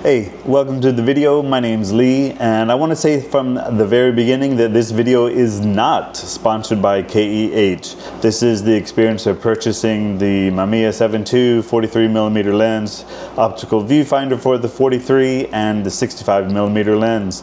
Hey, welcome to the video. My name's Lee, and I want to say from the very beginning that this video is not sponsored by KEH. This is the experience of purchasing the Mamiya 7.2 43mm lens, optical viewfinder for the 43 and the 65mm lens.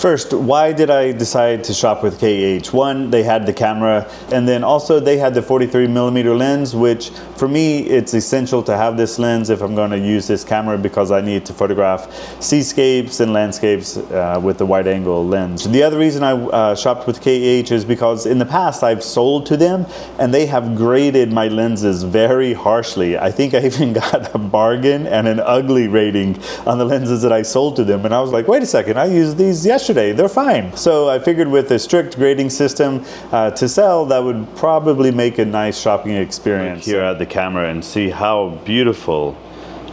First, why did I decide to shop with KEH? One, they had the camera, and then also they had the 43mm lens, which for me, it's essential to have this lens if I'm going to use this camera because I need to photograph seascapes and landscapes with the wide angle lens. The other reason I shopped with KEH is because in the past I've sold to them and they have graded my lenses very harshly. I think I even got a bargain and an ugly rating on the lenses that I sold to them, and I was like, wait a second, I used these yesterday, they're fine. So I figured with a strict grading system to sell, that would probably make a nice shopping experience. Here at the camera and see how beautiful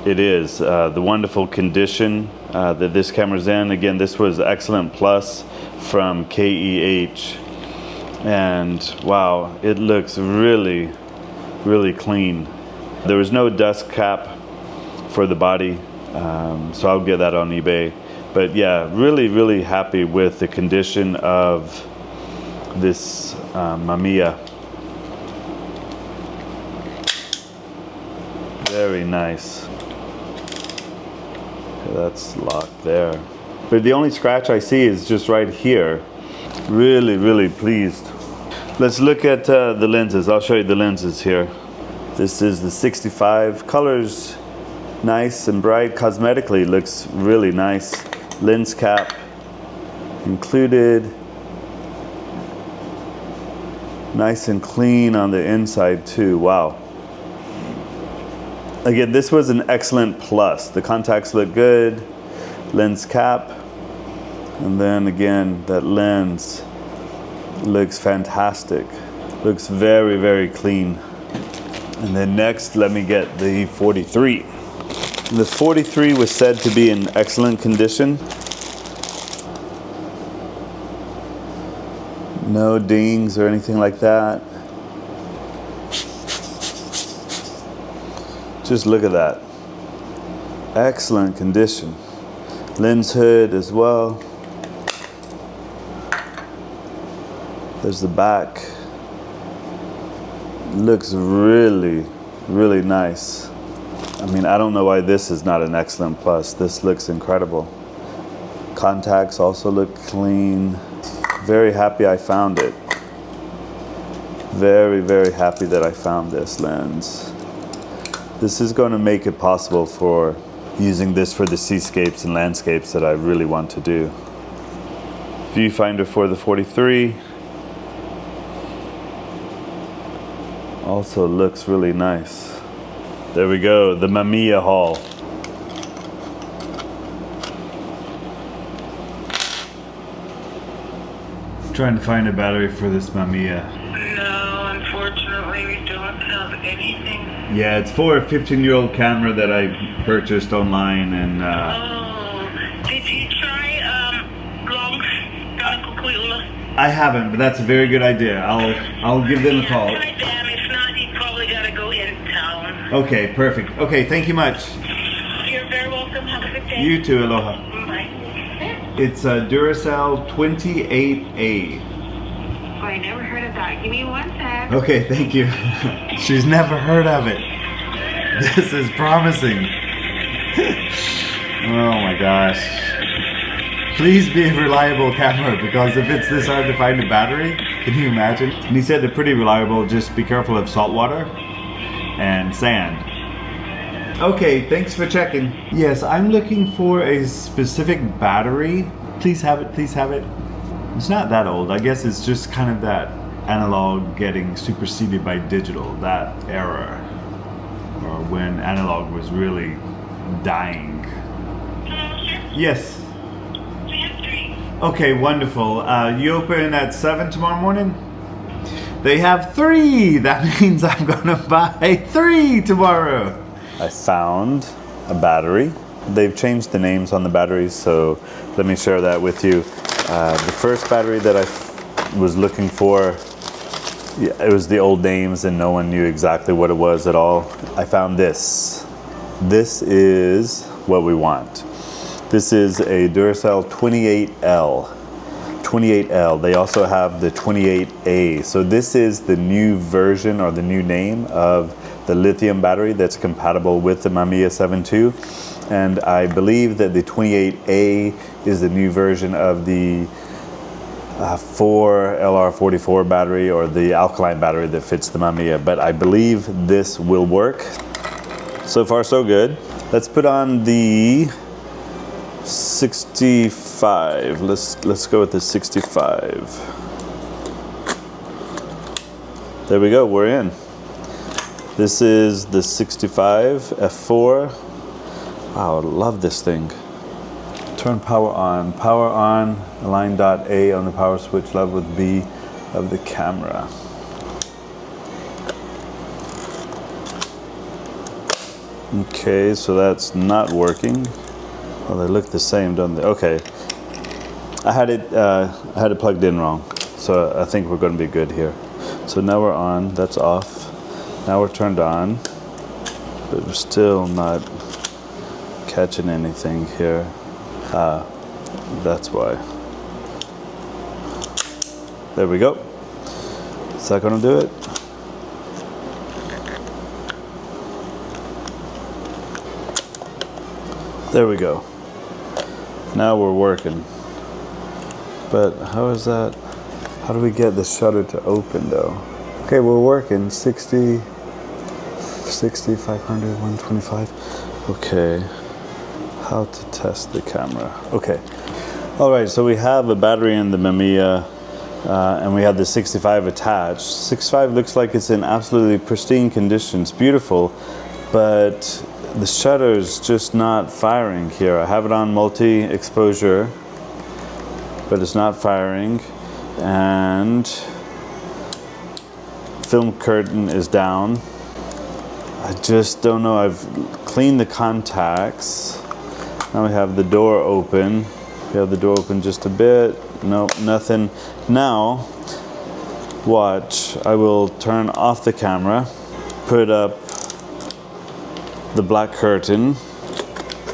it is, the wonderful condition that this camera's in. Again, this was Excellent Plus from KEH, and wow, it looks really, really clean. There was no dust cap for the body, so I'll get that on eBay. But yeah, really, really happy with the condition of this Mamiya. Very nice. That's locked there. But the only scratch I see is just right here. Really, really pleased. Let's look at the lenses. I'll show you the lenses here. This is the 65. Colors nice and bright. Cosmetically looks really nice. Lens cap included. Nice and clean on the inside too. Wow. Again, this was an Excellent Plus. The contacts look good, lens cap, and then again, that lens looks fantastic. Looks very, very clean. And then next, let me get the 43. The 43 was said to be in excellent condition. No dings or anything like that. Just look at that. Excellent condition. Lens hood as well. There's the back. Looks really, really nice. I mean, I don't know why this is not an Excellent Plus. This looks incredible. Contacts also look clean. Very happy I found it. Very, very happy that I found this lens. This is going to make it possible for using this for the seascapes and landscapes that I really want to do. Viewfinder for the 43. Also looks really nice. There we go, the Mamiya haul. I'm trying to find a battery for this Mamiya. No, unfortunately we don't have anything. Yeah, it's for a 15-year-old camera that I purchased online, and did you try I haven't, but that's a very good idea. I'll give them a call. Try them. If not, you probably gotta go in town. Okay, perfect. Okay, thank you much. You're very welcome. Have a good day. You too, aloha. Bye. It's a Duracell 28A. Oh, I never heard of that. Give me one sec. Okay, thank you. She's never heard of it. This is promising. Oh my gosh. Please be a reliable camera, because if it's this hard to find a battery, can you imagine? And he said they're pretty reliable, just be careful of salt water and sand. Okay, thanks for checking. Yes, I'm looking for a specific battery. Please have it, please have it. It's not that old. I guess it's just kind of that analog getting superseded by digital, that era, or when analog was really dying. Hello, sir. Yes. We have 3. Okay, wonderful. You open at 7 tomorrow morning? They have 3. That means I'm gonna buy 3 tomorrow. I found a battery. They've changed the names on the batteries, so let me share that with you. The first battery that I was looking for, yeah, it was the old names and no one knew exactly what it was at all. I found this. This is what we want. This is a Duracell 28L. 28L. They also have the 28A. So this is the new version or the new name of the lithium battery that's compatible with the Mamiya 7 II. And I believe that the 28A is the new version of the 4LR44 battery, or the alkaline battery that fits the Mamiya. But I believe this will work. So far so good. Let's put on the 65. Let's go with the 65. There we go, we're in. This is the 65 F4. Wow, I love this thing. Turn power on. Power on, align dot A on the power switch, level with B of the camera. Okay, so that's not working. Well, they look the same, don't they? Okay, I had it plugged in wrong, so I think we're going to be good here. So now we're on. That's off. Now we're turned on, but we're still not catching anything here. That's why. There we go. Is that going to do it? There we go. Now we're working. But how is that? How do we get the shutter to open though? Okay, we're working. 60, 500, 125. Okay. How to test the camera. Okay. All right, so we have a battery in the Mamiya, and we have the 65 attached. 65 looks like it's in absolutely pristine condition. It's beautiful, but the shutter's just not firing here. I have it on multi-exposure, but it's not firing, and film curtain is down. I just don't know. I've cleaned the contacts. Now we have the door open. We have the door open just a bit. Nope, nothing. Now, watch. I will turn off the camera, put up the black curtain,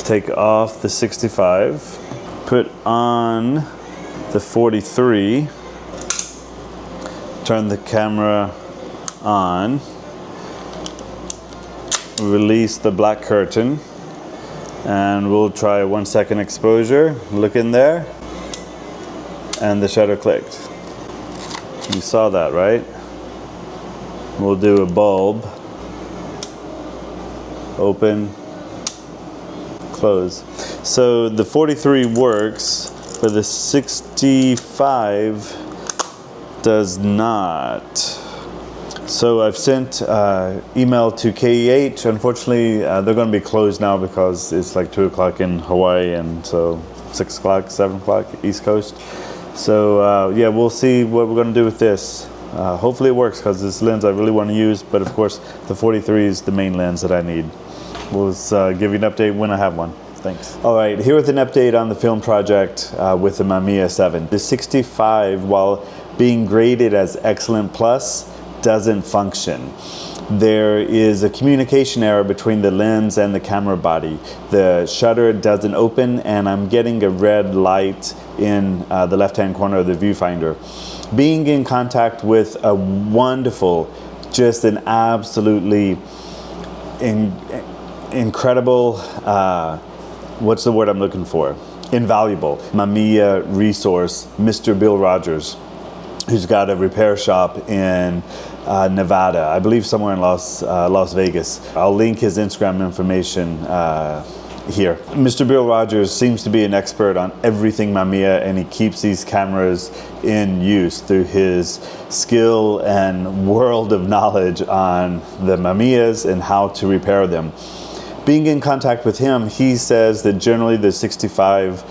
take off the 65, put on the 43, turn the camera on, release the black curtain, and we'll try a 1 second exposure. Look in there, and the shutter clicked. You saw that, right? We'll do a bulb. Open, close. So the 43 works, but the 65 does not. So I've sent email to KEH. Unfortunately, they're going to be closed now because it's like 2 o'clock in Hawaii, and so 6 o'clock, 7 o'clock East Coast. So yeah, we'll see what we're going to do with this. Hopefully it works, because this lens I really want to use, but of course the 43 is the main lens that I need. We'll give you an update when I have one. Thanks. All right, here with an update on the film project with the Mamiya 7. The 65, while being graded as Excellent Plus, doesn't function. There is a communication error between the lens and the camera body. The shutter doesn't open, and I'm getting a red light in the left-hand corner of the viewfinder. Being in contact with a wonderful, just an absolutely incredible, what's the word I'm looking for? Invaluable Mamiya resource, Mr. Bill Rogers, who's got a repair shop in Nevada, I believe somewhere in Las Vegas. I'll link his Instagram information here. Mr. Bill Rogers seems to be an expert on everything Mamiya, and he keeps these cameras in use through his skill and world of knowledge on the Mamiyas and how to repair them. Being in contact with him, he says that generally the 65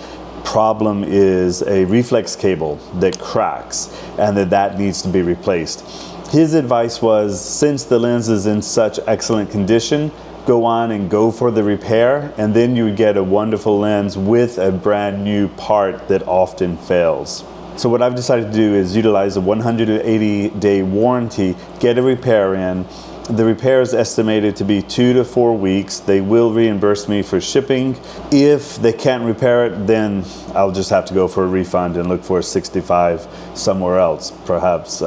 problem is a reflex cable that cracks, and that needs to be replaced. His advice was, since the lens is in such excellent condition, go on and go for the repair, and then you would get a wonderful lens with a brand new part that often fails. So what I've decided to do is utilize a 180-day warranty, get a repair in, The repair is estimated to be 2 to 4 weeks. They will reimburse me for shipping. If they can't repair it, then I'll just have to go for a refund and look for a 65 somewhere else, perhaps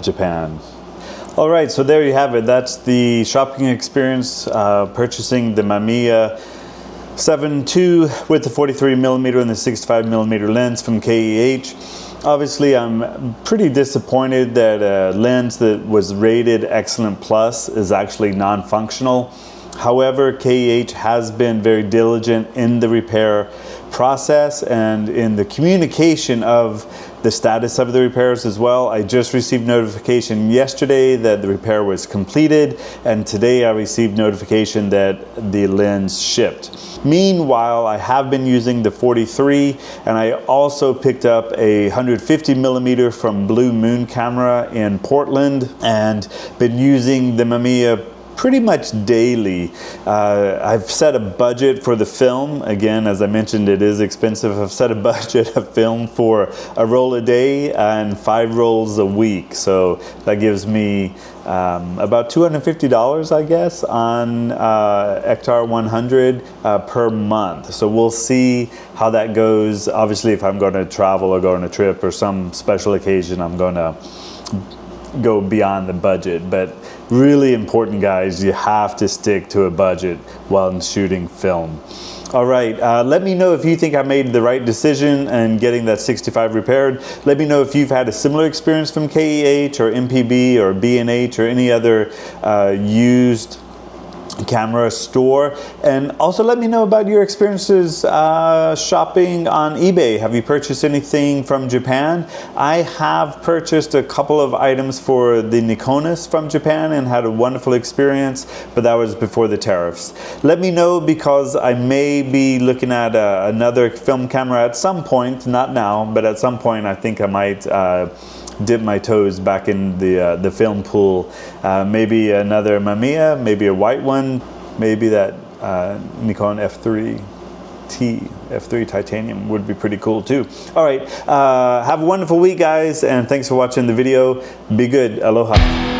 Japan. All right, so there you have it. That's the shopping experience purchasing the Mamiya 7.2 with the 43mm and the 65mm lens from KEH. Obviously, I'm pretty disappointed that a lens that was rated Excellent Plus is actually non-functional. However, KEH has been very diligent in the repair process and in the communication of the status of the repairs as well. I just received notification yesterday that the repair was completed, and today I received notification that the lens shipped. Meanwhile, I have been using the 43, and I also picked up a 150mm from Blue Moon camera in Portland and been using the Mamiya pretty much daily. I've set a budget for the film. Again, as I mentioned, it is expensive. I've set a budget of film for a roll a day and 5 rolls a week. So that gives me about $250, I guess, on Ektar 100 per month. So we'll see how that goes. Obviously, if I'm going to travel or go on a trip or some special occasion, I'm going to go beyond the budget. But really important, guys, you have to stick to a budget while shooting film. All right, let me know if you think I made the right decision in getting that 65 repaired. Let me know if you've had a similar experience from KEH or MPB or B&H or any other used camera store. And also let me know about your experiences shopping on eBay. Have you purchased anything from Japan? I have purchased a couple of items for the Nikonis from Japan and had a wonderful experience, but that was before the tariffs. Let me know, because I may be looking at another film camera at some point, not now, but at some point I think I might dip my toes back in the film pool. Maybe another Mamiya, maybe a white one, maybe that Nikon F3 titanium would be pretty cool too. All right, have a wonderful week, guys, and thanks for watching the video. Be good. Aloha.